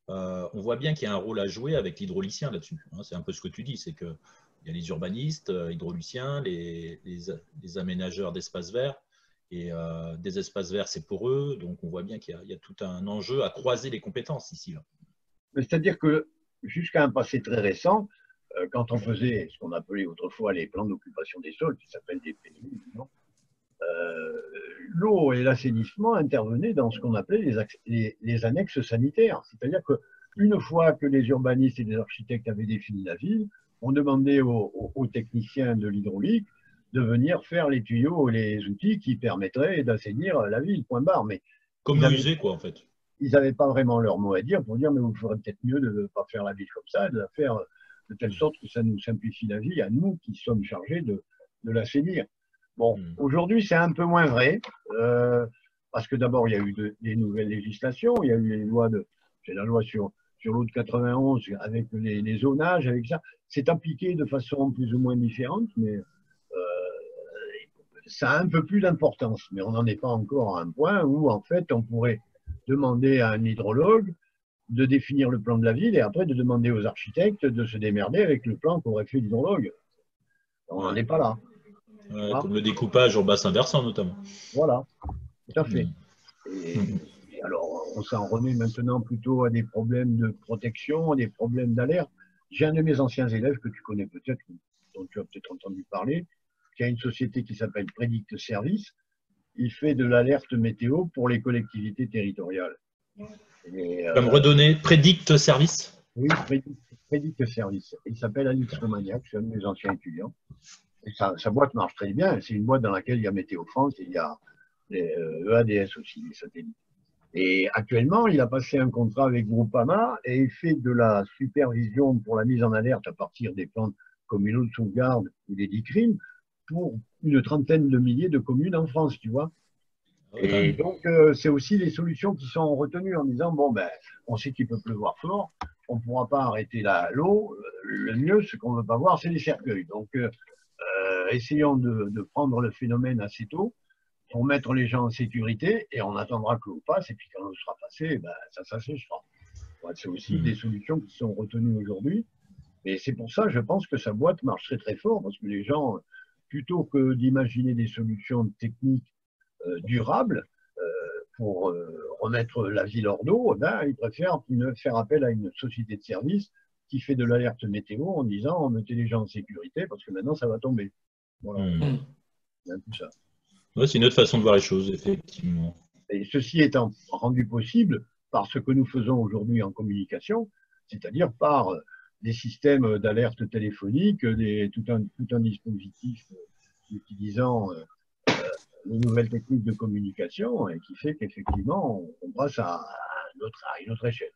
on voit bien qu'il y a un rôle à jouer avec l'hydraulicien là-dessus. Hein, c'est un peu ce que tu dis, c'est qu'il y a les urbanistes, hydrauliciens, les aménageurs d'espaces verts. Et des espaces verts, c'est pour eux. Donc, on voit bien qu'il y a tout un enjeu à croiser les compétences ici. Là. C'est-à-dire que jusqu'à un passé très récent, quand on faisait ce qu'on appelait autrefois les plans d'occupation des sols, qui s'appellent des PLU, l'eau et l'assainissement intervenaient dans ce qu'on appelait les annexes sanitaires. C'est-à-dire qu'une fois que les urbanistes et les architectes avaient défini la ville, on demandait aux techniciens de l'hydraulique de venir faire les tuyaux et les outils qui permettraient d'assainir la ville, point barre. Mais Comme le musée, quoi, en fait. ils n'avaient pas vraiment leur mot à dire pour dire mais vous ferez peut-être mieux de ne pas faire la ville comme ça, de la faire de telle sorte que ça nous simplifie la vie à nous qui sommes chargés de l'assainir. Bon, aujourd'hui c'est un peu moins vrai parce que d'abord il y a eu des nouvelles législations, il y a eu les lois c'est la loi sur l'eau de 91 avec les zonages, avec ça, c'est appliqué de façon plus ou moins différente, mais ça a un peu plus d'importance, mais on n'en est pas encore à un point où en fait on pourrait demander à un hydrologue de définir le plan de la ville et après de demander aux architectes de se démerder avec le plan qu'aurait fait l'hydrologue. On n'en est pas là. Ouais, comme le découpage en bassin versant notamment. Voilà, tout à fait. Et alors, on s'en remet maintenant plutôt à des problèmes de protection, à des problèmes d'alerte. J'ai un de mes anciens élèves que tu connais peut-être, dont tu as peut-être entendu parler, qui a une société qui s'appelle Predict Service. Il fait de l'alerte météo pour les collectivités territoriales. Comme redonner Predict Service. Oui, Predict Service. Il s'appelle Alix Romagnac, c'est un de mes anciens étudiants. Et sa boîte marche très bien. C'est une boîte dans laquelle il y a Météo France et il y a les EADS aussi, les satellites. Et actuellement, il a passé un contrat avec Groupama et il fait de la supervision pour la mise en alerte à partir des plans communaux de sauvegarde ou des DICRIM pour une trentaine de milliers de communes en France, tu vois. Et donc, c'est aussi les solutions qui sont retenues en disant, bon, ben, on sait qu'il peut pleuvoir fort, on ne pourra pas arrêter l'eau. Le mieux, ce qu'on ne veut pas voir, c'est les cercueils. Donc, essayons de prendre le phénomène assez tôt pour mettre les gens en sécurité et on attendra que l'eau passe. Et puis, quand l'eau sera passée, ben, ça s'asséchera. Ouais, c'est aussi des solutions qui sont retenues aujourd'hui. Et c'est pour ça, je pense que sa boîte marcherait très fort parce que les gens, plutôt que d'imaginer des solutions techniques durables pour remettre la ville hors d'eau, ben, ils préfèrent faire appel à une société de service qui fait de l'alerte météo en disant mettez les gens en sécurité parce que maintenant ça va tomber. Voilà. C'est un peu ça. Ouais, c'est une autre façon de voir les choses, effectivement. Et ceci étant rendu possible par ce que nous faisons aujourd'hui en communication, c'est-à-dire par des systèmes d'alerte téléphonique, tout un dispositif utilisant les nouvelles techniques de communication et qui fait qu'effectivement, on passe à une autre échelle.